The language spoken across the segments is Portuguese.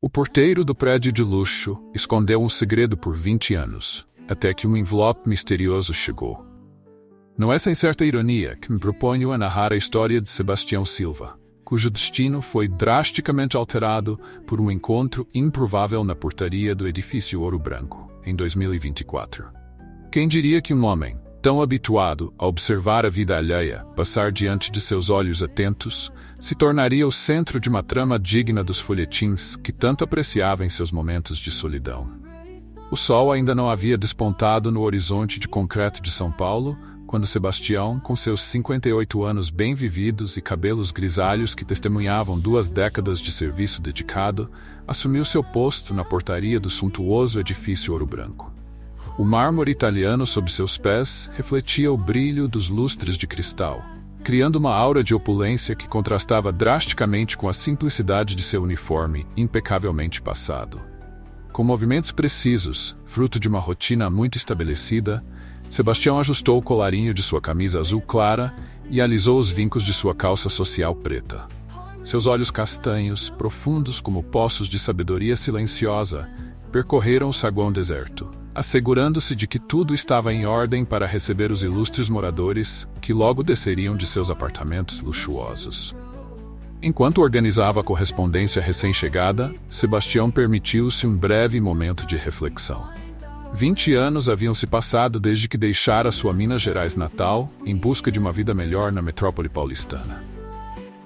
O porteiro do prédio de luxo escondeu um segredo por 20 anos, até que um envelope misterioso chegou. Não é sem certa ironia que me proponho a narrar a história de Sebastião Silva, cujo destino foi drasticamente alterado por um encontro improvável na portaria do edifício Ouro Branco, em 2024. Quem diria que um homem, tão habituado a observar a vida alheia passar diante de seus olhos atentos, se tornaria o centro de uma trama digna dos folhetins que tanto apreciava em seus momentos de solidão. O sol ainda não havia despontado no horizonte de concreto de São Paulo, quando Sebastião, com seus 58 anos bem vividos e cabelos grisalhos que testemunhavam 2 décadas de serviço dedicado, assumiu seu posto na portaria do suntuoso edifício Ouro Branco. O mármore italiano sob seus pés refletia o brilho dos lustres de cristal, criando uma aura de opulência que contrastava drasticamente com a simplicidade de seu uniforme impecavelmente passado. Com movimentos precisos, fruto de uma rotina muito estabelecida, Sebastião ajustou o colarinho de sua camisa azul clara e alisou os vincos de sua calça social preta. Seus olhos castanhos, profundos como poços de sabedoria silenciosa, percorreram o saguão deserto, assegurando-se de que tudo estava em ordem para receber os ilustres moradores que logo desceriam de seus apartamentos luxuosos. Enquanto organizava a correspondência recém-chegada, Sebastião permitiu-se um breve momento de reflexão. 20 anos haviam se passado desde que deixara sua Minas Gerais natal em busca de uma vida melhor na metrópole paulistana.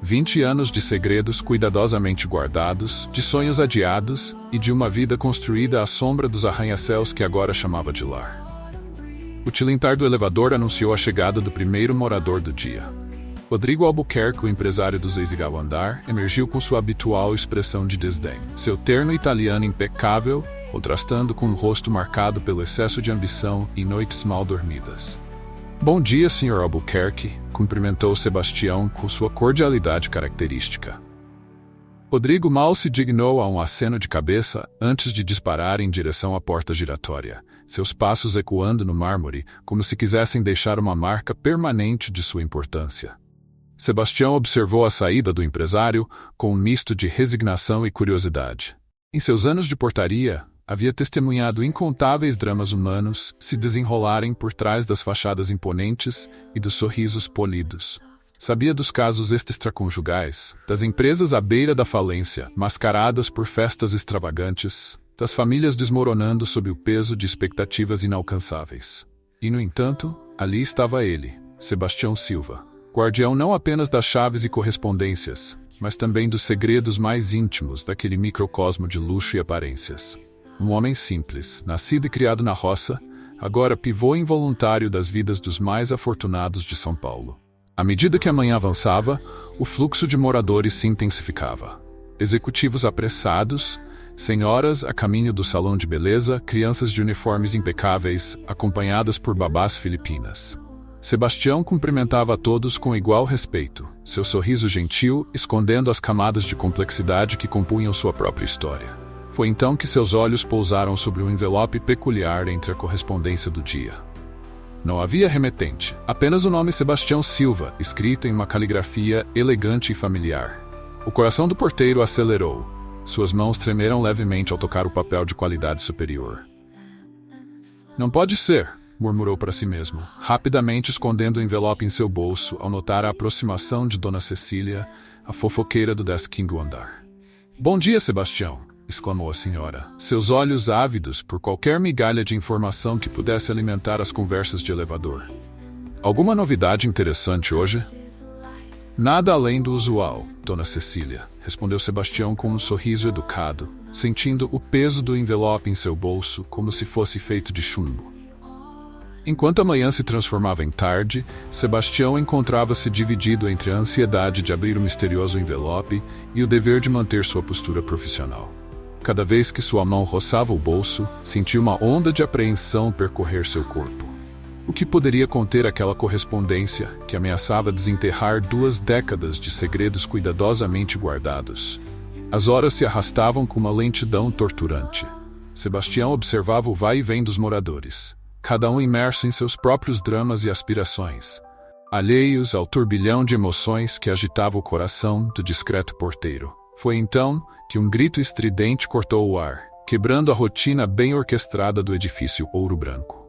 20 anos de segredos cuidadosamente guardados, de sonhos adiados e de uma vida construída à sombra dos arranha-céus que agora chamava de lar. O tilintar do elevador anunciou a chegada do primeiro morador do dia. Rodrigo Albuquerque, o empresário do Zeizigao Andar, emergiu com sua habitual expressão de desdém. Seu terno italiano impecável, contrastando com um rosto marcado pelo excesso de ambição e noites mal dormidas. Bom dia, Sr. Albuquerque, cumprimentou Sebastião com sua cordialidade característica. Rodrigo mal se dignou a um aceno de cabeça antes de disparar em direção à porta giratória, seus passos ecoando no mármore como se quisessem deixar uma marca permanente de sua importância. Sebastião observou a saída do empresário com um misto de resignação e curiosidade. Em seus anos de portaria, havia testemunhado incontáveis dramas humanos se desenrolarem por trás das fachadas imponentes e dos sorrisos polidos. Sabia dos casos extraconjugais, das empresas à beira da falência, mascaradas por festas extravagantes, das famílias desmoronando sob o peso de expectativas inalcançáveis. E, no entanto, ali estava ele, Sebastião Silva, guardião não apenas das chaves e correspondências, mas também dos segredos mais íntimos daquele microcosmo de luxo e aparências. Um homem simples, nascido e criado na roça, agora pivô involuntário das vidas dos mais afortunados de São Paulo. À medida que a manhã avançava, o fluxo de moradores se intensificava. Executivos apressados, senhoras a caminho do salão de beleza, crianças de uniformes impecáveis, acompanhadas por babás filipinas. Sebastião cumprimentava a todos com igual respeito, seu sorriso gentil escondendo as camadas de complexidade que compunham sua própria história. Foi então que seus olhos pousaram sobre um envelope peculiar entre a correspondência do dia. Não havia remetente, apenas o nome Sebastião Silva, escrito em uma caligrafia elegante e familiar. O coração do porteiro acelerou. Suas mãos tremeram levemente ao tocar o papel de qualidade superior. Não pode ser, murmurou para si mesmo, rapidamente escondendo o envelope em seu bolso ao notar a aproximação de Dona Cecília, a fofoqueira do 15º andar. Bom dia, Sebastião, exclamou a senhora, seus olhos ávidos por qualquer migalha de informação que pudesse alimentar as conversas de elevador. Alguma novidade interessante hoje? Nada além do usual, Dona Cecília, respondeu Sebastião com um sorriso educado, sentindo o peso do envelope em seu bolso como se fosse feito de chumbo. Enquanto a manhã se transformava em tarde, Sebastião encontrava-se dividido entre a ansiedade de abrir o misterioso envelope e o dever de manter sua postura profissional. Cada vez que sua mão roçava o bolso, sentia uma onda de apreensão percorrer seu corpo. O que poderia conter aquela correspondência que ameaçava desenterrar 2 décadas de segredos cuidadosamente guardados? As horas se arrastavam com uma lentidão torturante. Sebastião observava o vai e vem dos moradores, cada um imerso em seus próprios dramas e aspirações, alheios ao turbilhão de emoções que agitava o coração do discreto porteiro. Foi então que um grito estridente cortou o ar, quebrando a rotina bem orquestrada do edifício Ouro Branco.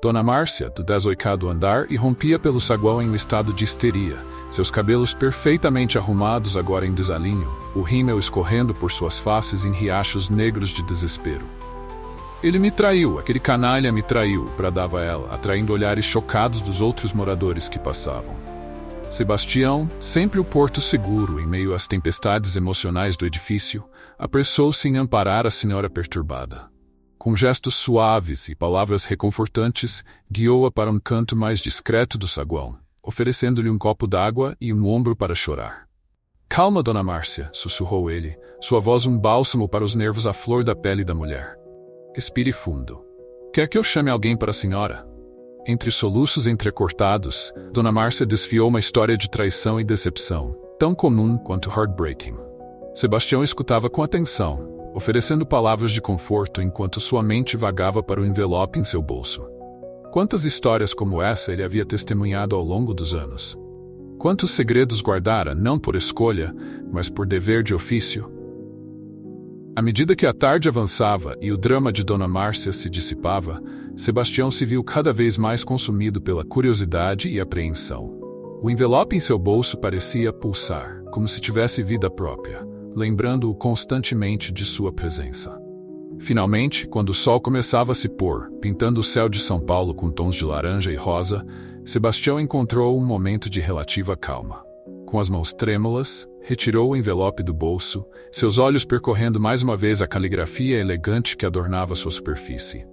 Dona Márcia, do 18º andar, irrompia pelo saguão em um estado de histeria, seus cabelos perfeitamente arrumados agora em desalinho, o rímel escorrendo por suas faces em riachos negros de desespero. Ele me traiu, aquele canalha me traiu, bradava ela, atraindo olhares chocados dos outros moradores que passavam. Sebastião, sempre o porto seguro em meio às tempestades emocionais do edifício, apressou-se em amparar a senhora perturbada. Com gestos suaves e palavras reconfortantes, guiou-a para um canto mais discreto do saguão, oferecendo-lhe um copo d'água e um ombro para chorar. Calma, Dona Márcia, sussurrou ele, sua voz um bálsamo para os nervos à flor da pele da mulher. Respire fundo. Quer que eu chame alguém para a senhora? Entre soluços entrecortados, Dona Márcia desfiou uma história de traição e decepção, tão comum quanto heartbreaking. Sebastião escutava com atenção, oferecendo palavras de conforto enquanto sua mente vagava para o envelope em seu bolso. Quantas histórias como essa ele havia testemunhado ao longo dos anos? Quantos segredos guardara, não por escolha, mas por dever de ofício? À medida que a tarde avançava e o drama de Dona Márcia se dissipava, Sebastião se viu cada vez mais consumido pela curiosidade e apreensão. O envelope em seu bolso parecia pulsar, como se tivesse vida própria, lembrando-o constantemente de sua presença. Finalmente, quando o sol começava a se pôr, pintando o céu de São Paulo com tons de laranja e rosa, Sebastião encontrou um momento de relativa calma. Com as mãos trêmulas, retirou o envelope do bolso, seus olhos percorrendo mais uma vez a caligrafia elegante que adornava sua superfície.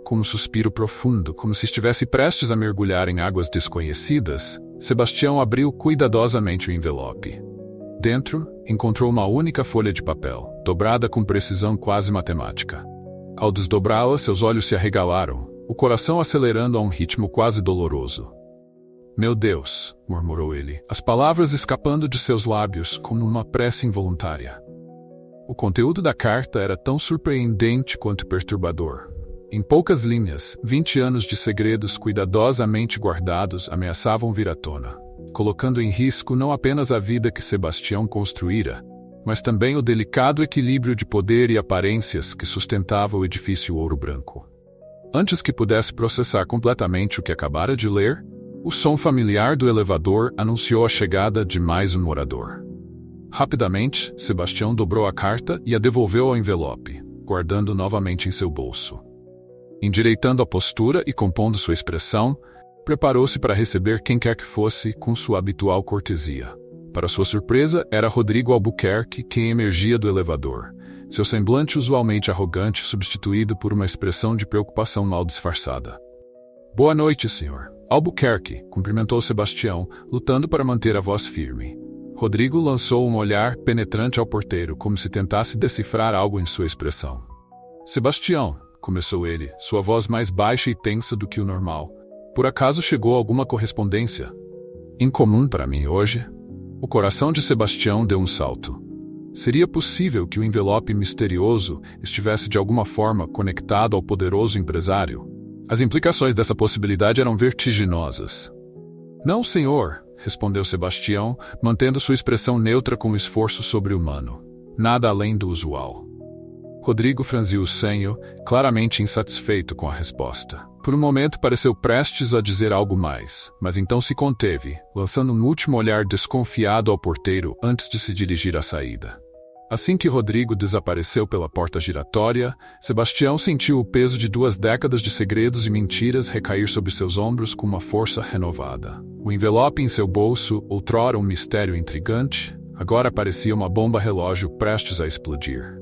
Com um suspiro profundo, como se estivesse prestes a mergulhar em águas desconhecidas, Sebastião abriu cuidadosamente o envelope. Dentro, encontrou uma única folha de papel, dobrada com precisão quase matemática. Ao desdobrá-la, seus olhos se arregalaram, o coração acelerando a um ritmo quase doloroso. Meu Deus, murmurou ele, as palavras escapando de seus lábios como uma prece involuntária. O conteúdo da carta era tão surpreendente quanto perturbador. Em poucas linhas, 20 anos de segredos cuidadosamente guardados ameaçavam vir à tona, colocando em risco não apenas a vida que Sebastião construíra, mas também o delicado equilíbrio de poder e aparências que sustentava o edifício Ouro Branco. Antes que pudesse processar completamente o que acabara de ler, o som familiar do elevador anunciou a chegada de mais um morador. Rapidamente, Sebastião dobrou a carta e a devolveu ao envelope, guardando novamente em seu bolso. Endireitando a postura e compondo sua expressão, preparou-se para receber quem quer que fosse com sua habitual cortesia. Para sua surpresa, era Rodrigo Albuquerque quem emergia do elevador, seu semblante usualmente arrogante substituído por uma expressão de preocupação mal disfarçada. Boa noite, senhor. Albuquerque, cumprimentou Sebastião, lutando para manter a voz firme. Rodrigo lançou um olhar penetrante ao porteiro, como se tentasse decifrar algo em sua expressão. Sebastião, começou ele, sua voz mais baixa e tensa do que o normal. Por acaso chegou alguma correspondência? Incomum para mim hoje? O coração de Sebastião deu um salto. Seria possível que o envelope misterioso estivesse de alguma forma conectado ao poderoso empresário? As implicações dessa possibilidade eram vertiginosas. Não, senhor, respondeu Sebastião, mantendo sua expressão neutra com um esforço sobre-humano. Nada além do usual. Rodrigo franziu o senho, claramente insatisfeito com a resposta. Por um momento pareceu prestes a dizer algo mais, mas então se conteve, lançando um último olhar desconfiado ao porteiro antes de se dirigir à saída. Assim que Rodrigo desapareceu pela porta giratória, Sebastião sentiu o peso de 2 décadas de segredos e mentiras recair sobre seus ombros com uma força renovada. O envelope em seu bolso, outrora um mistério intrigante, agora parecia uma bomba-relógio prestes a explodir.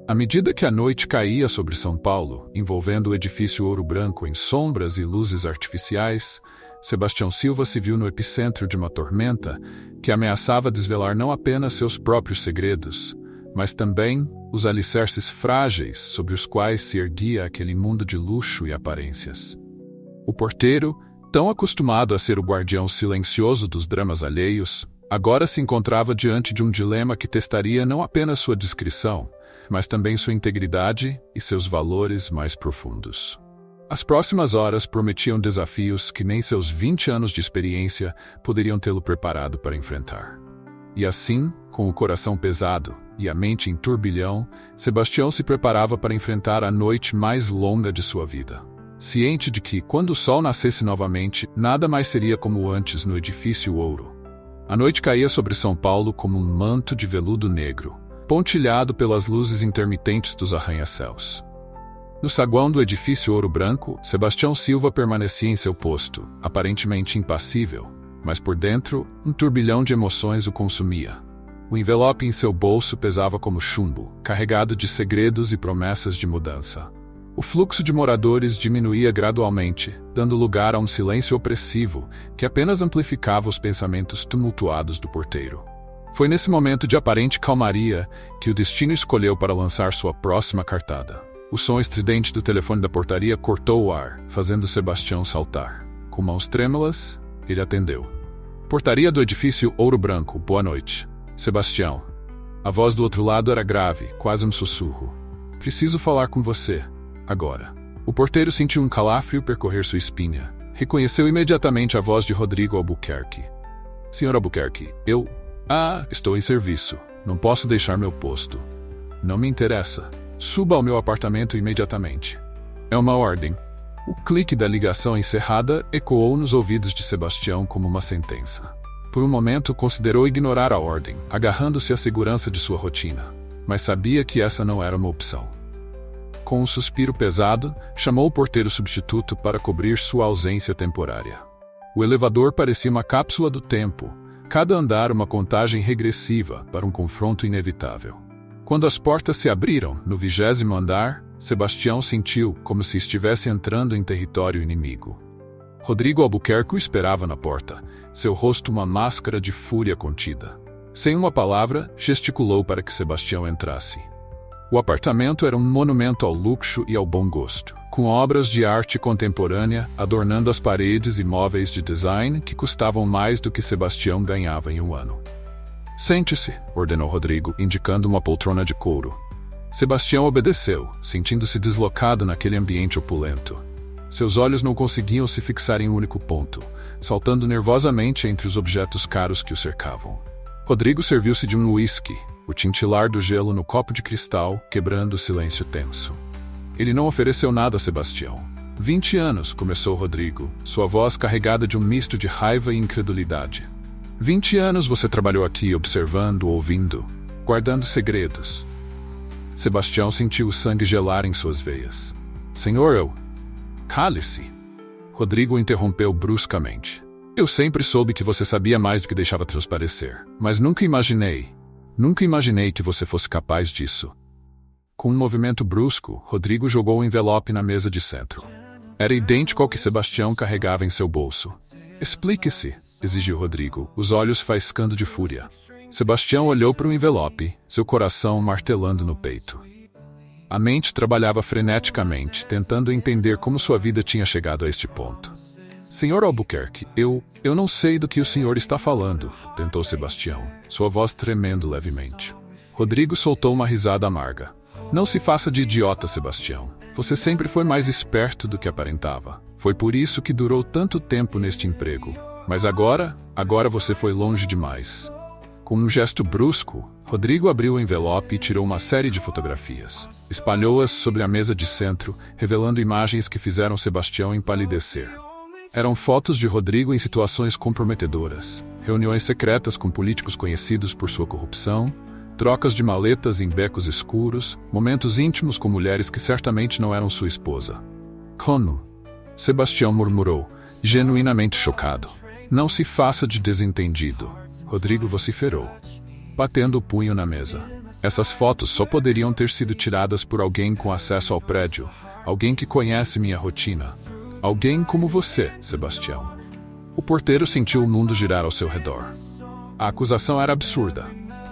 À medida que a noite caía sobre São Paulo, envolvendo o edifício Ouro Branco em sombras e luzes artificiais, Sebastião Silva se viu no epicentro de uma tormenta que ameaçava desvelar não apenas seus próprios segredos, mas também os alicerces frágeis sobre os quais se erguia aquele mundo de luxo e aparências. O porteiro, tão acostumado a ser o guardião silencioso dos dramas alheios, agora se encontrava diante de um dilema que testaria não apenas sua discrição, mas também sua integridade e seus valores mais profundos. As próximas horas prometiam desafios que nem seus 20 anos de experiência poderiam tê-lo preparado para enfrentar. E assim, com o coração pesado e a mente em turbilhão, Sebastião se preparava para enfrentar a noite mais longa de sua vida. Ciente de que, quando o sol nascesse novamente, nada mais seria como antes no edifício Ouro. A noite caía sobre São Paulo como um manto de veludo negro, pontilhado pelas luzes intermitentes dos arranha-céus. No saguão do edifício Ouro Branco, Sebastião Silva permanecia em seu posto, aparentemente impassível, mas por dentro, um turbilhão de emoções o consumia. O envelope em seu bolso pesava como chumbo, carregado de segredos e promessas de mudança. O fluxo de moradores diminuía gradualmente, dando lugar a um silêncio opressivo que apenas amplificava os pensamentos tumultuados do porteiro. Foi nesse momento de aparente calmaria que o destino escolheu para lançar sua próxima cartada. O som estridente do telefone da portaria cortou o ar, fazendo Sebastião saltar. Com mãos trêmulas, ele atendeu. Portaria do edifício Ouro Branco, boa noite. Sebastião. A voz do outro lado era grave, quase um sussurro. Preciso falar com você. Agora. O porteiro sentiu um calafrio percorrer sua espinha. Reconheceu imediatamente a voz de Rodrigo Albuquerque. Senhor Albuquerque, estou em serviço. Não posso deixar meu posto. Não me interessa. Suba ao meu apartamento imediatamente. É uma ordem. O clique da ligação encerrada ecoou nos ouvidos de Sebastião como uma sentença. Por um momento considerou ignorar a ordem, agarrando-se à segurança de sua rotina. Mas sabia que essa não era uma opção. Com um suspiro pesado, chamou o porteiro substituto para cobrir sua ausência temporária. O elevador parecia uma cápsula do tempo, cada andar uma contagem regressiva para um confronto inevitável. Quando as portas se abriram, no 20º andar, Sebastião sentiu como se estivesse entrando em território inimigo. Rodrigo Albuquerque o esperava na porta, seu rosto uma máscara de fúria contida. Sem uma palavra, gesticulou para que Sebastião entrasse. O apartamento era um monumento ao luxo e ao bom gosto, com obras de arte contemporânea adornando as paredes e móveis de design que custavam mais do que Sebastião ganhava em um ano. Sente-se, ordenou Rodrigo, indicando uma poltrona de couro. Sebastião obedeceu, sentindo-se deslocado naquele ambiente opulento. Seus olhos não conseguiam se fixar em um único ponto, saltando nervosamente entre os objetos caros que o cercavam. Rodrigo serviu-se de um uísque, o tintilar do gelo no copo de cristal, quebrando o silêncio tenso. Ele não ofereceu nada a Sebastião. 20 anos, começou Rodrigo, sua voz carregada de um misto de raiva e incredulidade. 20 anos você trabalhou aqui observando, ouvindo, guardando segredos. Sebastião sentiu o sangue gelar em suas veias. Senhor, Cale-se. Rodrigo o interrompeu bruscamente. Eu sempre soube que você sabia mais do que deixava transparecer, mas nunca imaginei que você fosse capaz disso. Com um movimento brusco, Rodrigo jogou o envelope na mesa de centro. Era idêntico ao que Sebastião carregava em seu bolso. Explique-se, exigiu Rodrigo, os olhos faiscando de fúria. Sebastião olhou para o envelope, seu coração martelando no peito. A mente trabalhava freneticamente, tentando entender como sua vida tinha chegado a este ponto. Senhor Albuquerque, eu não sei do que o senhor está falando, tentou Sebastião, sua voz tremendo levemente. Rodrigo soltou uma risada amarga. Não se faça de idiota, Sebastião. Você sempre foi mais esperto do que aparentava. Foi por isso que durou tanto tempo neste emprego. Mas agora você foi longe demais. Com um gesto brusco, Rodrigo abriu o envelope e tirou uma série de fotografias. Espalhou-as sobre a mesa de centro, revelando imagens que fizeram Sebastião empalidecer. Eram fotos de Rodrigo em situações comprometedoras, reuniões secretas com políticos conhecidos por sua corrupção, trocas de maletas em becos escuros, momentos íntimos com mulheres que certamente não eram sua esposa. Como? Sebastião murmurou, genuinamente chocado. Não se faça de desentendido. Rodrigo vociferou, batendo o punho na mesa. Essas fotos só poderiam ter sido tiradas por alguém com acesso ao prédio, alguém que conhece minha rotina. Alguém como você, Sebastião. O porteiro sentiu o mundo girar ao seu redor. A acusação era absurda,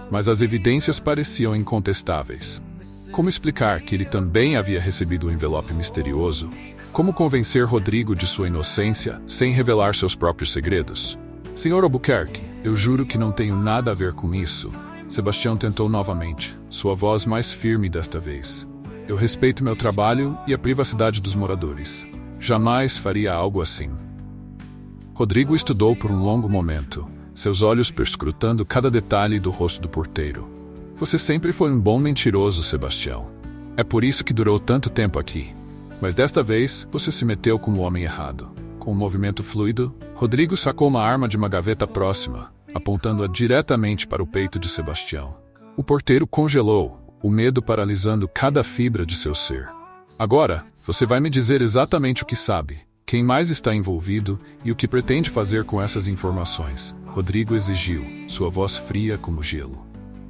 mas as evidências pareciam incontestáveis. Como explicar que ele também havia recebido um envelope misterioso? Como convencer Rodrigo de sua inocência sem revelar seus próprios segredos? Senhor Albuquerque, eu juro que não tenho nada a ver com isso. Sebastião tentou novamente, sua voz mais firme desta vez. Eu respeito meu trabalho e a privacidade dos moradores. Jamais faria algo assim. Rodrigo estudou por um longo momento, seus olhos perscrutando cada detalhe do rosto do porteiro. Você sempre foi um bom mentiroso, Sebastião. É por isso que durou tanto tempo aqui. Mas desta vez, você se meteu com o homem errado. Com um movimento fluido, Rodrigo sacou uma arma de uma gaveta próxima, apontando-a diretamente para o peito de Sebastião. O porteiro congelou, o medo paralisando cada fibra de seu ser. Agora, você vai me dizer exatamente o que sabe, quem mais está envolvido e o que pretende fazer com essas informações, Rodrigo exigiu, sua voz fria como gelo.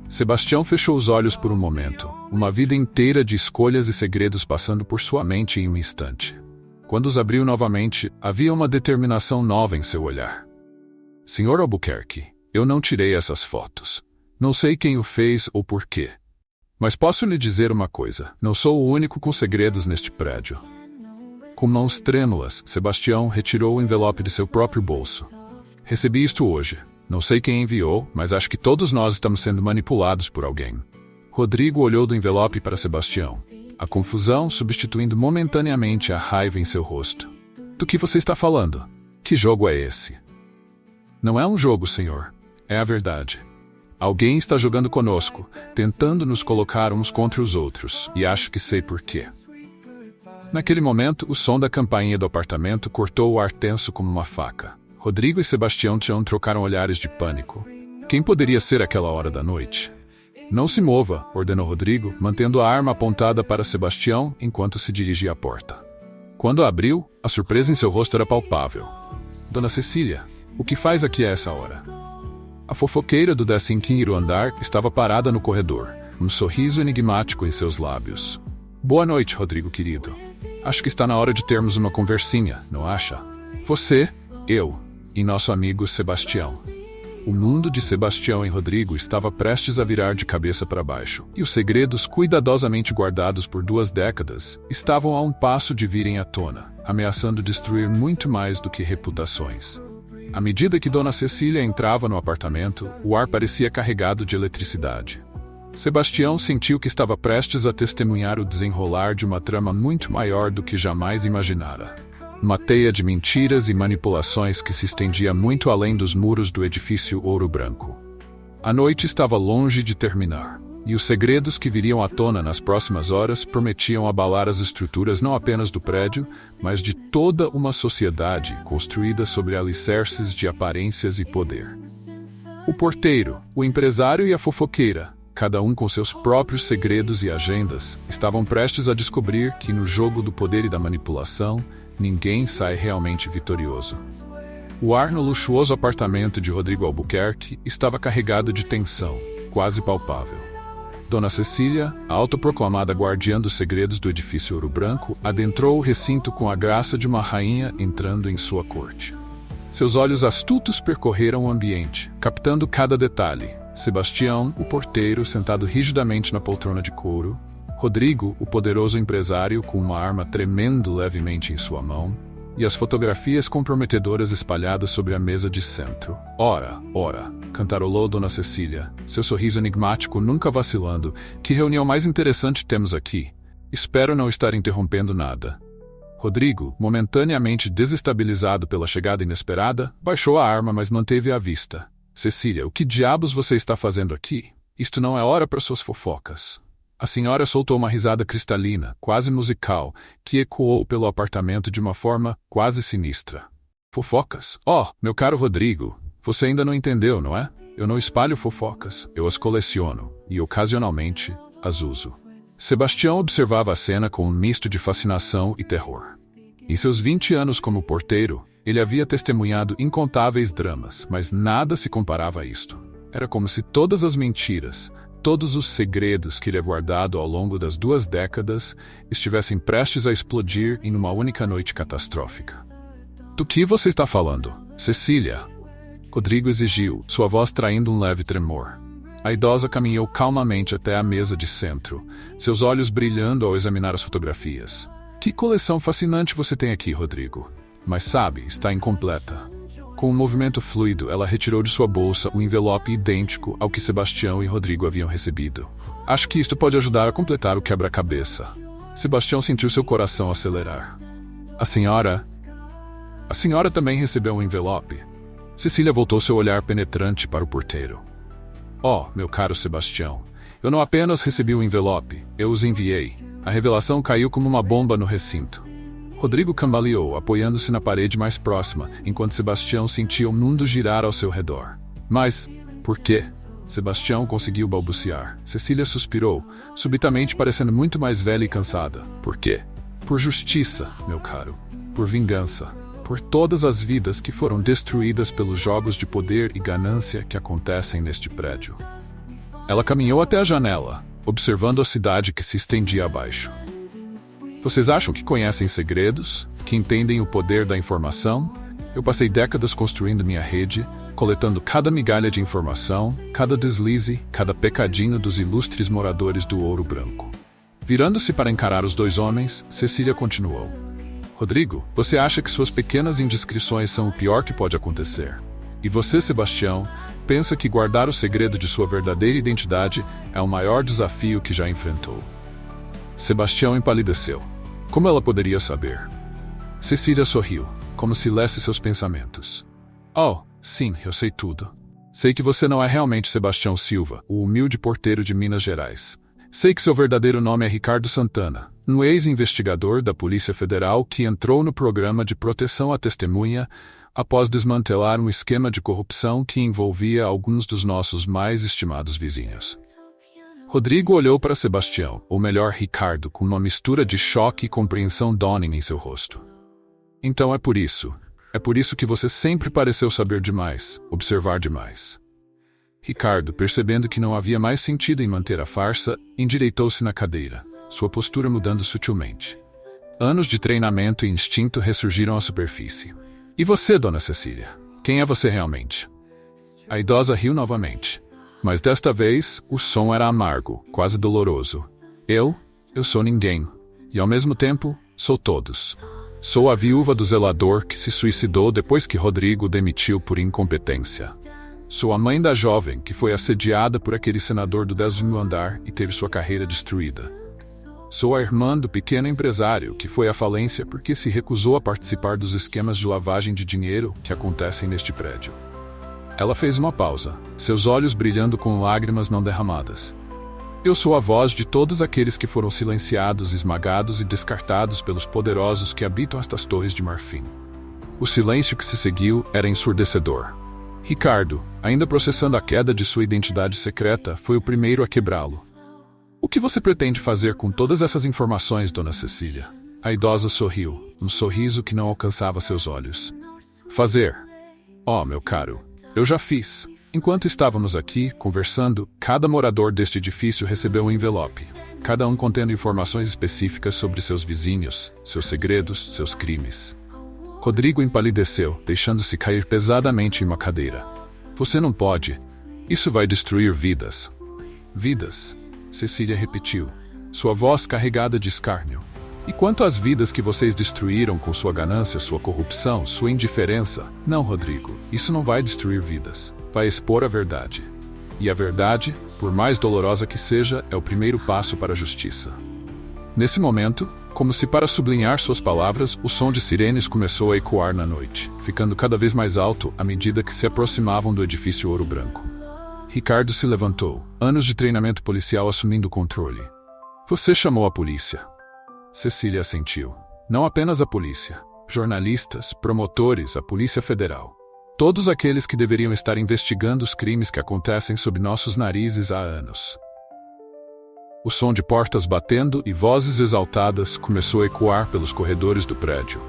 Sebastião fechou os olhos por um momento, uma vida inteira de escolhas e segredos passando por sua mente em um instante. Quando os abriu novamente, havia uma determinação nova em seu olhar. Sr. Albuquerque, eu não tirei essas fotos. Não sei quem o fez ou por quê. Mas posso lhe dizer uma coisa, não sou o único com segredos neste prédio. Com mãos trêmulas, Sebastião retirou o envelope de seu próprio bolso. Recebi isto hoje. Não sei quem enviou, mas acho que todos nós estamos sendo manipulados por alguém. Rodrigo olhou do envelope para Sebastião, a confusão substituindo momentaneamente a raiva em seu rosto. Do que você está falando? Que jogo é esse? Não é um jogo, senhor. É a verdade. Alguém está jogando conosco, tentando nos colocar uns contra os outros, e acho que sei por quê. Naquele momento, o som da campainha do apartamento cortou o ar tenso como uma faca. Rodrigo e Sebastião trocaram olhares de pânico. Quem poderia ser aquela hora da noite? Não se mova, ordenou Rodrigo, mantendo a arma apontada para Sebastião enquanto se dirigia à porta. Quando a abriu, a surpresa em seu rosto era palpável. Dona Cecília, o que faz aqui a essa hora? A fofoqueira do 15º andar estava parada no corredor, um sorriso enigmático em seus lábios. Boa noite, Rodrigo querido. Acho que está na hora de termos uma conversinha, não acha? Você, eu e nosso amigo Sebastião. O mundo de Sebastião e Rodrigo estava prestes a virar de cabeça para baixo, e os segredos cuidadosamente guardados por 2 décadas estavam a um passo de virem à tona, ameaçando destruir muito mais do que reputações. À medida que Dona Cecília entrava no apartamento, o ar parecia carregado de eletricidade. Sebastião sentiu que estava prestes a testemunhar o desenrolar de uma trama muito maior do que jamais imaginara. Uma teia de mentiras e manipulações que se estendia muito além dos muros do edifício Ouro Branco. A noite estava longe de terminar, e os segredos que viriam à tona nas próximas horas prometiam abalar as estruturas não apenas do prédio, mas de toda uma sociedade construída sobre alicerces de aparências e poder. O porteiro, o empresário e a fofoqueira, cada um com seus próprios segredos e agendas, estavam prestes a descobrir que no jogo do poder e da manipulação, ninguém sai realmente vitorioso. O ar no luxuoso apartamento de Rodrigo Albuquerque estava carregado de tensão, quase palpável. Dona Cecília, a autoproclamada guardiã dos segredos do edifício Ouro Branco, adentrou o recinto com a graça de uma rainha entrando em sua corte. Seus olhos astutos percorreram o ambiente, captando cada detalhe. Sebastião, o porteiro, sentado rigidamente na poltrona de couro, Rodrigo, o poderoso empresário com uma arma tremendo levemente em sua mão, e as fotografias comprometedoras espalhadas sobre a mesa de centro. Ora, cantarolou Dona Cecília, seu sorriso enigmático nunca vacilando. Que reunião mais interessante temos aqui. Espero não estar interrompendo nada. Rodrigo, momentaneamente desestabilizado pela chegada inesperada, baixou a arma, mas manteve-a à vista. Cecília, o que diabos você está fazendo aqui? Isto não é hora para suas fofocas. A senhora soltou uma risada cristalina, quase musical, que ecoou pelo apartamento de uma forma quase sinistra. Fofocas? Oh, meu caro Rodrigo, você ainda não entendeu, não é? Eu não espalho fofocas, eu as coleciono, e ocasionalmente as uso. Sebastião observava a cena com um misto de fascinação e terror. Em seus 20 anos como porteiro, ele havia testemunhado incontáveis dramas, mas nada se comparava a isto. Era como se todas as mentiras, todos os segredos que ele havia guardado ao longo das 2 décadas estivessem prestes a explodir em uma única noite catastrófica. Do que você está falando, Cecília? Rodrigo exigiu, sua voz traindo um leve tremor. A idosa caminhou calmamente até a mesa de centro, seus olhos brilhando ao examinar as fotografias. Que coleção fascinante você tem aqui, Rodrigo. Mas sabe, está incompleta. Com um movimento fluido, ela retirou de sua bolsa um envelope idêntico ao que Sebastião e Rodrigo haviam recebido. Acho que isto pode ajudar a completar o quebra-cabeça. Sebastião sentiu seu coração acelerar. A senhora também recebeu um envelope. Cecília voltou seu olhar penetrante para o porteiro. Oh, meu caro Sebastião, eu não apenas recebi o envelope, eu os enviei. A revelação caiu como uma bomba no recinto. Rodrigo cambaleou, apoiando-se na parede mais próxima, enquanto Sebastião sentia o mundo girar ao seu redor. Mas, por quê? Sebastião conseguiu balbuciar. Cecília suspirou, subitamente parecendo muito mais velha e cansada. Por quê? Por justiça, meu caro. Por vingança. Por todas as vidas que foram destruídas pelos jogos de poder e ganância que acontecem neste prédio. Ela caminhou até a janela, observando a cidade que se estendia abaixo. Vocês acham que conhecem segredos? Que entendem o poder da informação? Eu passei décadas construindo minha rede, coletando cada migalha de informação, cada deslize, cada pecadinho dos ilustres moradores do Ouro Branco. Virando-se para encarar os dois homens, Cecília continuou. Rodrigo, você acha que suas pequenas indiscrições são o pior que pode acontecer? E você, Sebastião, pensa que guardar o segredo de sua verdadeira identidade é o maior desafio que já enfrentou. Sebastião empalideceu. Como ela poderia saber? Cecília sorriu, como se lesse seus pensamentos. Oh, sim, eu sei tudo. Sei que você não é realmente Sebastião Silva, o humilde porteiro de Minas Gerais. Sei que seu verdadeiro nome é Ricardo Santana, um ex-investigador da Polícia Federal que entrou no programa de proteção à testemunha após desmantelar um esquema de corrupção que envolvia alguns dos nossos mais estimados vizinhos. Rodrigo olhou para Sebastião, ou melhor, Ricardo, com uma mistura de choque e compreensão dawning em seu rosto. Então é por isso que você sempre pareceu saber demais, observar demais. Ricardo, percebendo que não havia mais sentido em manter a farsa, endireitou-se na cadeira, sua postura mudando sutilmente. Anos de treinamento e instinto ressurgiram à superfície. E você, dona Cecília? Quem é você realmente? A idosa riu novamente. Mas desta vez, o som era amargo, quase doloroso. Eu sou ninguém. E ao mesmo tempo, sou todos. Sou a viúva do zelador que se suicidou depois que Rodrigo o demitiu por incompetência. Sou a mãe da jovem que foi assediada por aquele senador do 10º andar e teve sua carreira destruída. Sou a irmã do pequeno empresário que foi à falência porque se recusou a participar dos esquemas de lavagem de dinheiro que acontecem neste prédio. Ela fez uma pausa, seus olhos brilhando com lágrimas não derramadas. Eu sou a voz de todos aqueles que foram silenciados, esmagados e descartados pelos poderosos que habitam estas torres de marfim. O silêncio que se seguiu era ensurdecedor. Ricardo, ainda processando a queda de sua identidade secreta, foi o primeiro a quebrá-lo. O que você pretende fazer com todas essas informações, dona Cecília? A idosa sorriu, um sorriso que não alcançava seus olhos. Fazer? Oh, meu caro, eu já fiz. Enquanto estávamos aqui, conversando, cada morador deste edifício recebeu um envelope, cada um contendo informações específicas sobre seus vizinhos, seus segredos, seus crimes. Rodrigo empalideceu, deixando-se cair pesadamente em uma cadeira. Você não pode. Isso vai destruir vidas. Vidas? Cecília repetiu, sua voz carregada de escárnio. E quanto às vidas que vocês destruíram com sua ganância, sua corrupção, sua indiferença? Não, Rodrigo, isso não vai destruir vidas. Vai expor a verdade. E a verdade, por mais dolorosa que seja, é o primeiro passo para a justiça. Nesse momento, como se para sublinhar suas palavras, o som de sirenes começou a ecoar na noite, ficando cada vez mais alto à medida que se aproximavam do edifício Ouro Branco. Ricardo se levantou, anos de treinamento policial assumindo o controle. Você chamou a polícia. Cecília assentiu. Não apenas a polícia. Jornalistas, promotores, a Polícia Federal. Todos aqueles que deveriam estar investigando os crimes que acontecem sob nossos narizes há anos. O som de portas batendo e vozes exaltadas começou a ecoar pelos corredores do prédio.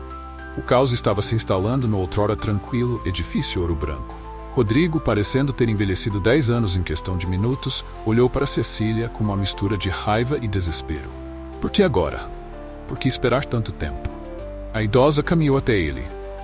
O caos estava se instalando no outrora tranquilo edifício Ouro Branco. Rodrigo, parecendo ter envelhecido 10 anos em questão de minutos, olhou para Cecília com uma mistura de raiva e desespero. Por que agora? Por que esperar tanto tempo? A idosa caminhou até ele,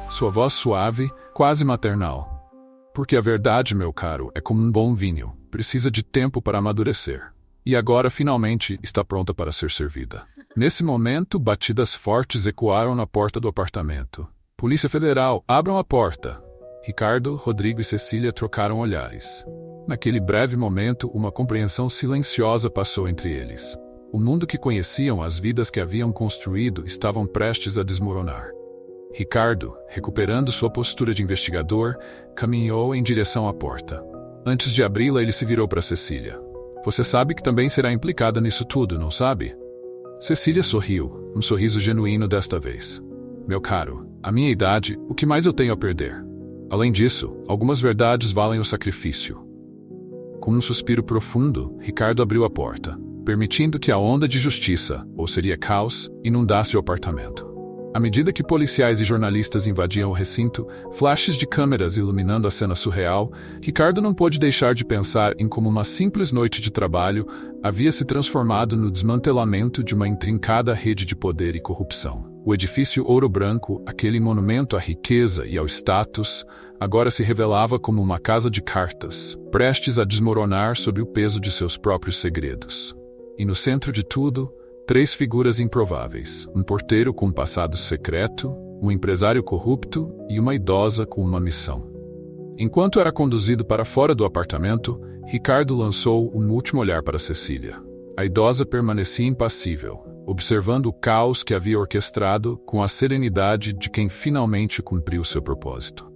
sua voz suave, quase maternal. Porque a verdade, meu caro, é como um bom vinho, precisa de tempo para amadurecer. E agora, finalmente, está pronta para ser servida. Nesse momento, batidas fortes ecoaram na porta do apartamento. Polícia Federal, abram a porta! Ricardo, Rodrigo e Cecília trocaram olhares. Naquele breve momento, uma compreensão silenciosa passou entre eles. O mundo que conheciam, as vidas que haviam construído, estavam prestes a desmoronar. Ricardo, recuperando sua postura de investigador, caminhou em direção à porta. Antes de abri-la, ele se virou para Cecília. Você sabe que também será implicada nisso tudo, não sabe? Cecília sorriu, um sorriso genuíno desta vez. Meu caro, à minha idade, o que mais eu tenho a perder? Além disso, algumas verdades valem o sacrifício. Com um suspiro profundo, Ricardo abriu a porta, permitindo que a onda de justiça, ou seria caos, inundasse o apartamento. À medida que policiais e jornalistas invadiam o recinto, flashes de câmeras iluminando a cena surreal, Ricardo não pôde deixar de pensar em como uma simples noite de trabalho havia se transformado no desmantelamento de uma intrincada rede de poder e corrupção. O edifício Ouro Branco, aquele monumento à riqueza e ao status, agora se revelava como uma casa de cartas, prestes a desmoronar sob o peso de seus próprios segredos. E no centro de tudo, 3 figuras improváveis: um porteiro com um passado secreto, um empresário corrupto e uma idosa com uma missão. Enquanto era conduzido para fora do apartamento, Ricardo lançou um último olhar para Cecília. A idosa permanecia impassível, observando o caos que havia orquestrado com a serenidade de quem finalmente cumpriu seu propósito.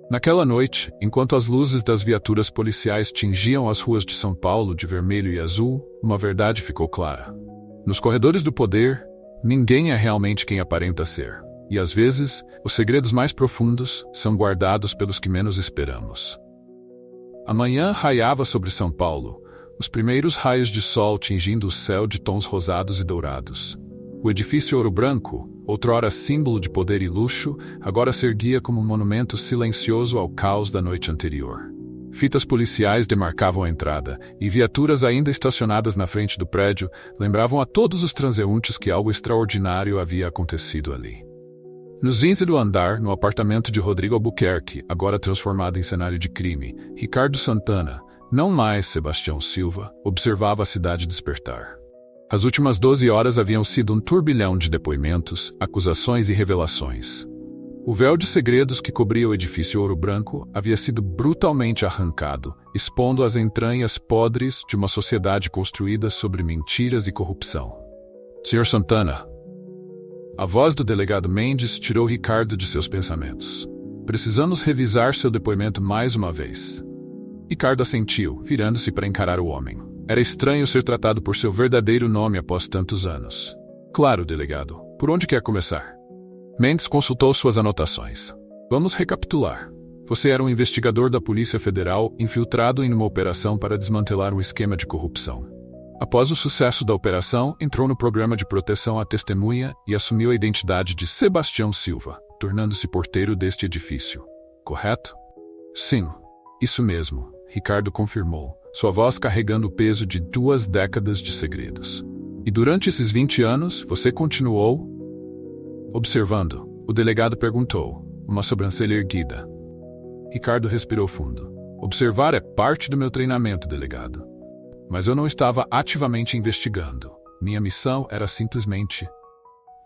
Naquela noite, enquanto as luzes das viaturas policiais tingiam as ruas de São Paulo de vermelho e azul, uma verdade ficou clara. Nos corredores do poder, ninguém é realmente quem aparenta ser. E às vezes, os segredos mais profundos são guardados pelos que menos esperamos. A manhã raiava sobre São Paulo, os primeiros raios de sol tingindo o céu de tons rosados e dourados. O edifício Ouro Branco, outrora símbolo de poder e luxo, agora se erguia como um monumento silencioso ao caos da noite anterior. Fitas policiais demarcavam a entrada, e viaturas ainda estacionadas na frente do prédio lembravam a todos os transeuntes que algo extraordinário havia acontecido ali. No zínzido andar, no apartamento de Rodrigo Albuquerque, agora transformado em cenário de crime, Ricardo Santana, não mais Sebastião Silva, observava a cidade despertar. As últimas 12 horas haviam sido um turbilhão de depoimentos, acusações e revelações. O véu de segredos que cobria o edifício Ouro Branco havia sido brutalmente arrancado, expondo as entranhas podres de uma sociedade construída sobre mentiras e corrupção. Sr. Santana. A voz do delegado Mendes tirou Ricardo de seus pensamentos. Precisamos revisar seu depoimento mais uma vez. Ricardo assentiu, virando-se para encarar o homem. Era estranho ser tratado por seu verdadeiro nome após tantos anos. Claro, delegado. Por onde quer começar? Mendes consultou suas anotações. Vamos recapitular. Você era um investigador da Polícia Federal infiltrado em uma operação para desmantelar um esquema de corrupção. Após o sucesso da operação, entrou no programa de proteção à testemunha e assumiu a identidade de Sebastião Silva, tornando-se porteiro deste edifício. Correto? Sim, isso mesmo, Ricardo confirmou, sua voz carregando o peso de 2 décadas de segredos. E durante esses 20 anos, você continuou observando. O delegado perguntou, uma sobrancelha erguida. Ricardo respirou fundo. Observar é parte do meu treinamento, delegado. Mas eu não estava ativamente investigando. Minha missão era simplesmente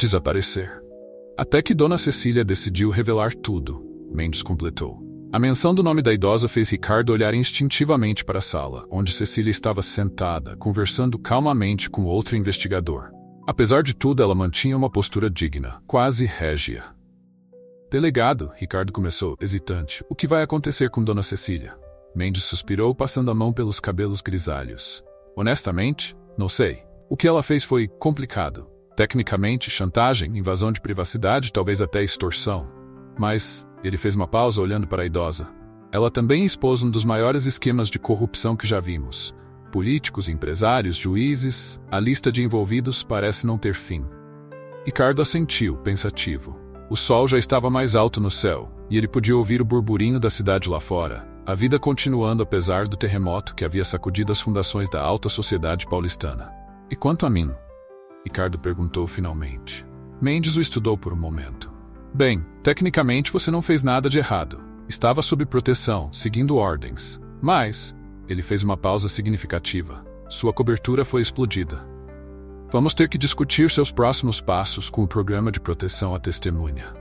desaparecer. Até que Dona Cecília decidiu revelar tudo, Mendes completou. A menção do nome da idosa fez Ricardo olhar instintivamente para a sala, onde Cecília estava sentada, conversando calmamente com outro investigador. Apesar de tudo, ela mantinha uma postura digna, quase régia. Delegado, Ricardo começou, hesitante. O que vai acontecer com Dona Cecília? Mendes suspirou, passando a mão pelos cabelos grisalhos. Honestamente, não sei. O que ela fez foi complicado. Tecnicamente, chantagem, invasão de privacidade, talvez até extorsão. Mas ele fez uma pausa olhando para a idosa. Ela também expôs um dos maiores esquemas de corrupção que já vimos. Políticos, empresários, juízes, a lista de envolvidos parece não ter fim. Ricardo assentiu, pensativo. O sol já estava mais alto no céu, e ele podia ouvir o burburinho da cidade lá fora, a vida continuando apesar do terremoto que havia sacudido as fundações da alta sociedade paulistana. E quanto a mim? Ricardo perguntou finalmente. Mendes o estudou por um momento. Bem, tecnicamente você não fez nada de errado. Estava sob proteção, seguindo ordens. Mas ele fez uma pausa significativa. Sua cobertura foi explodida. Vamos ter que discutir seus próximos passos com o programa de proteção à testemunha.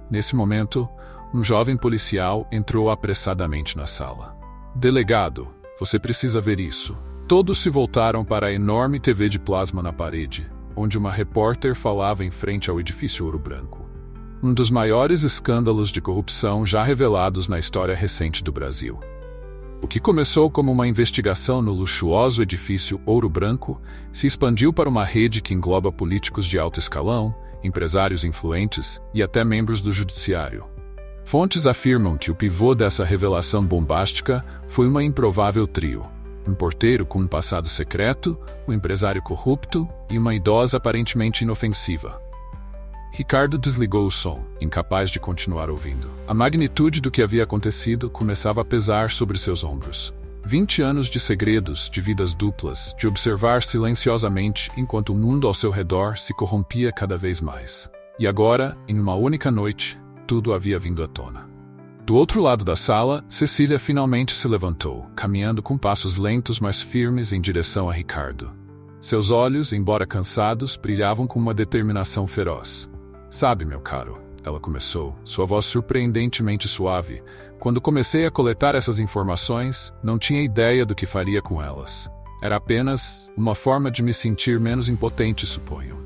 Nesse momento, um jovem policial entrou apressadamente na sala. Delegado, você precisa ver isso. Todos se voltaram para a enorme TV de plasma na parede, onde uma repórter falava em frente ao edifício Ouro Branco. Um dos maiores escândalos de corrupção já revelados na história recente do Brasil. O que começou como uma investigação no luxuoso edifício Ouro Branco se expandiu para uma rede que engloba políticos de alto escalão, empresários influentes e até membros do judiciário. Fontes afirmam que o pivô dessa revelação bombástica foi uma improvável trio: um porteiro com um passado secreto, um empresário corrupto e uma idosa aparentemente inofensiva. Ricardo desligou o som, incapaz de continuar ouvindo. A magnitude do que havia acontecido começava a pesar sobre seus ombros. 20 anos de segredos, de vidas duplas, de observar silenciosamente enquanto o mundo ao seu redor se corrompia cada vez mais. E agora, em uma única noite, tudo havia vindo à tona. Do outro lado da sala, Cecília finalmente se levantou, caminhando com passos lentos mas firmes em direção a Ricardo. Seus olhos, embora cansados, brilhavam com uma determinação feroz. "Sabe, meu caro", ela começou, sua voz surpreendentemente suave, "quando comecei a coletar essas informações, não tinha ideia do que faria com elas. Era apenas uma forma de me sentir menos impotente, suponho."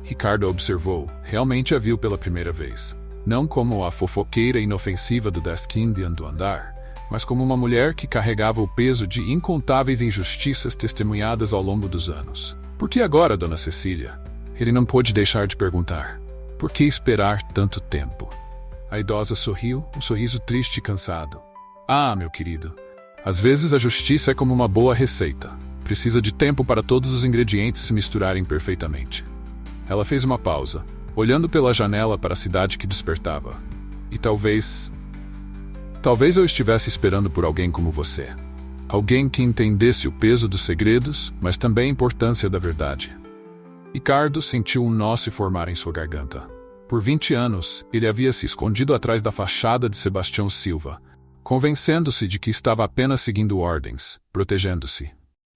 Ricardo observou, realmente a viu pela primeira vez. Não como a fofoqueira inofensiva do desk Indian do andar, mas como uma mulher que carregava o peso de incontáveis injustiças testemunhadas ao longo dos anos. "Por que agora, dona Cecília?" Ele não pôde deixar de perguntar. "Por que esperar tanto tempo?" A idosa sorriu, um sorriso triste e cansado. "Ah, meu querido, às vezes a justiça é como uma boa receita. Precisa de tempo para todos os ingredientes se misturarem perfeitamente." Ela fez uma pausa, olhando pela janela para a cidade que despertava. "E talvez eu estivesse esperando por alguém como você. Alguém que entendesse o peso dos segredos, mas também a importância da verdade." Ricardo sentiu um nó se formar em sua garganta. Por 20 anos, ele havia se escondido atrás da fachada de Sebastião Silva, convencendo-se de que estava apenas seguindo ordens, protegendo-se.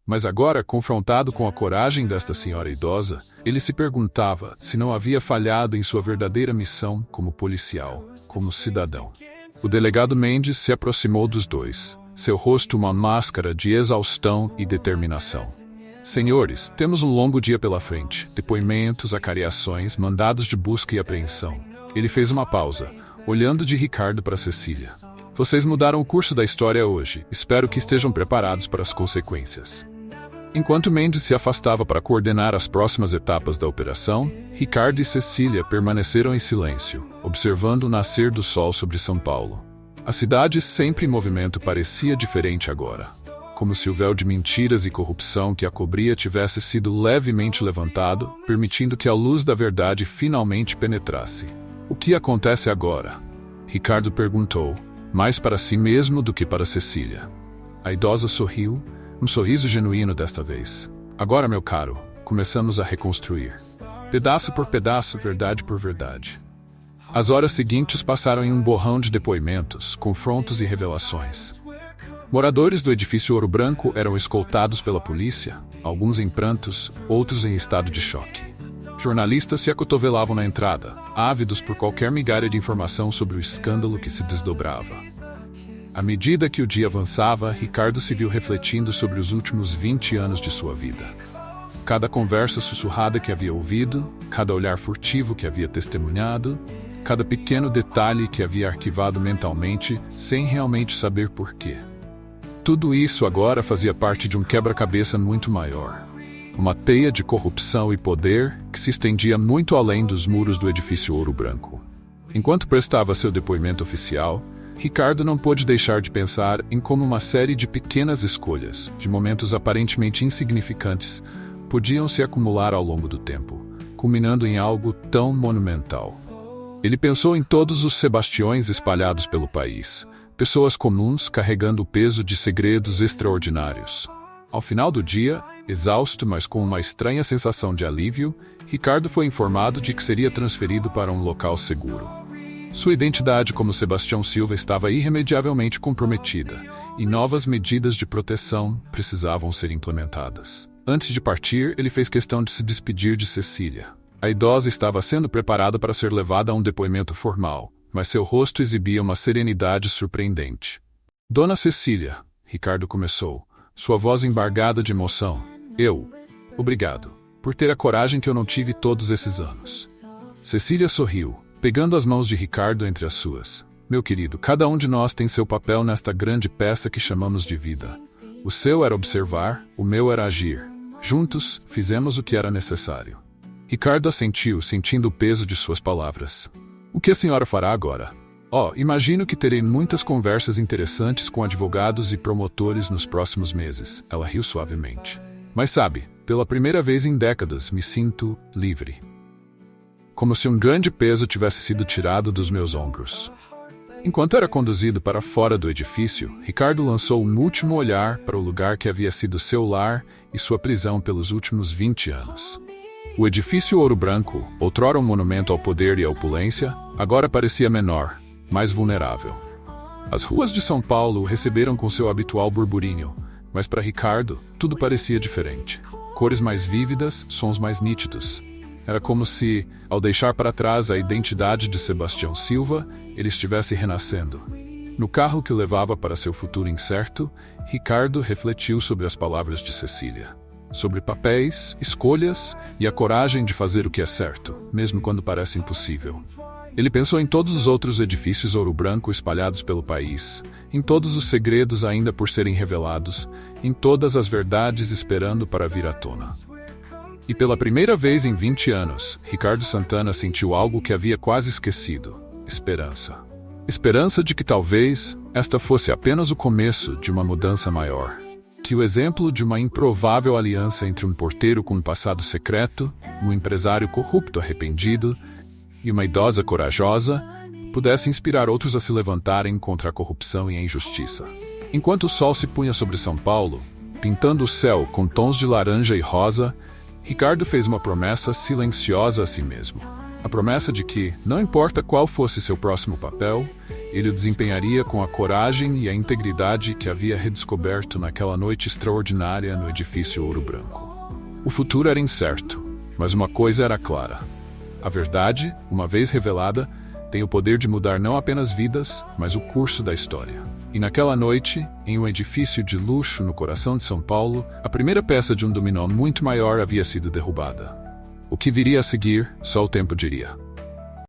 Mas agora, confrontado com a coragem desta senhora idosa, ele se perguntava se não havia falhado em sua verdadeira missão como policial, como cidadão. O delegado Mendes se aproximou dos dois, seu rosto uma máscara de exaustão e determinação. "Senhores, temos um longo dia pela frente. Depoimentos, acariações, mandados de busca e apreensão." Ele fez uma pausa, olhando de Ricardo para Cecília. "Vocês mudaram o curso da história hoje. Espero que estejam preparados para as consequências." Enquanto Mendes se afastava para coordenar as próximas etapas da operação, Ricardo e Cecília permaneceram em silêncio, observando o nascer do sol sobre São Paulo. A cidade, sempre em movimento, parecia diferente agora. Como se o véu de mentiras e corrupção que a cobria tivesse sido levemente levantado, permitindo que a luz da verdade finalmente penetrasse. "O que acontece agora?" Ricardo perguntou, mais para si mesmo do que para Cecília. A idosa sorriu, um sorriso genuíno desta vez. "Agora, meu caro, começamos a reconstruir. Pedaço por pedaço, verdade por verdade." As horas seguintes passaram em um borrão de depoimentos, confrontos e revelações. Moradores do edifício Ouro Branco eram escoltados pela polícia, alguns em prantos, outros em estado de choque. Jornalistas se acotovelavam na entrada, ávidos por qualquer migalha de informação sobre o escândalo que se desdobrava. À medida que o dia avançava, Ricardo se viu refletindo sobre os últimos 20 anos de sua vida. Cada conversa sussurrada que havia ouvido, cada olhar furtivo que havia testemunhado, cada pequeno detalhe que havia arquivado mentalmente, sem realmente saber porquê. Tudo isso agora fazia parte de um quebra-cabeça muito maior. Uma teia de corrupção e poder que se estendia muito além dos muros do edifício Ouro Branco. Enquanto prestava seu depoimento oficial, Ricardo não pôde deixar de pensar em como uma série de pequenas escolhas, de momentos aparentemente insignificantes, podiam se acumular ao longo do tempo, culminando em algo tão monumental. Ele pensou em todos os Sebastiões espalhados pelo país, pessoas comuns carregando o peso de segredos extraordinários. Ao final do dia, exausto, mas com uma estranha sensação de alívio, Ricardo foi informado de que seria transferido para um local seguro. Sua identidade como Sebastião Silva estava irremediavelmente comprometida, e novas medidas de proteção precisavam ser implementadas. Antes de partir, ele fez questão de se despedir de Cecília. A idosa estava sendo preparada para ser levada a um depoimento formal, mas seu rosto exibia uma serenidade surpreendente. "Dona Cecília", Ricardo começou, sua voz embargada de emoção. Obrigado, por ter a coragem que eu não tive todos esses anos." Cecília sorriu, pegando as mãos de Ricardo entre as suas. Meu querido, cada um de nós tem seu papel nesta grande peça que chamamos de vida. O seu era observar, o meu era agir. Juntos, fizemos o que era necessário. Ricardo assentiu, sentindo o peso de suas palavras. O que a senhora fará agora? Imagino que terei muitas conversas interessantes com advogados e promotores nos próximos meses. Ela riu suavemente. Mas sabe, pela primeira vez em décadas, me sinto livre. Como se um grande peso tivesse sido tirado dos meus ombros. Enquanto era conduzido para fora do edifício, Ricardo lançou um último olhar para o lugar que havia sido seu lar e sua prisão pelos últimos 20 anos. O edifício Ouro Branco, outrora um monumento ao poder e à opulência, agora parecia menor, mais vulnerável. As ruas de São Paulo o receberam com seu habitual burburinho, mas para Ricardo, tudo parecia diferente. Cores mais vívidas, sons mais nítidos. Era como se, ao deixar para trás a identidade de Sebastião Silva, ele estivesse renascendo. No carro que o levava para seu futuro incerto, Ricardo refletiu sobre as palavras de Cecília. Sobre papéis, escolhas e a coragem de fazer o que é certo, mesmo quando parece impossível. Ele pensou em todos os outros edifícios Ouro Branco espalhados pelo país, em todos os segredos ainda por serem revelados, em todas as verdades esperando para vir à tona. E pela primeira vez em 20 anos, Ricardo Santana sentiu algo que havia quase esquecido: esperança. Esperança de que talvez esta fosse apenas o começo de uma mudança maior. Que o exemplo de uma improvável aliança entre um porteiro com um passado secreto, um empresário corrupto arrependido e uma idosa corajosa pudesse inspirar outros a se levantarem contra a corrupção e a injustiça. Enquanto o sol se punha sobre São Paulo, pintando o céu com tons de laranja e rosa, Ricardo fez uma promessa silenciosa a si mesmo. A promessa de que, não importa qual fosse seu próximo papel, ele o desempenharia com a coragem e a integridade que havia redescoberto naquela noite extraordinária no edifício Ouro Branco. O futuro era incerto, mas uma coisa era clara. A verdade, uma vez revelada, tem o poder de mudar não apenas vidas, mas o curso da história. E naquela noite, em um edifício de luxo no coração de São Paulo, a primeira peça de um dominó muito maior havia sido derrubada. O que viria a seguir, só o tempo diria.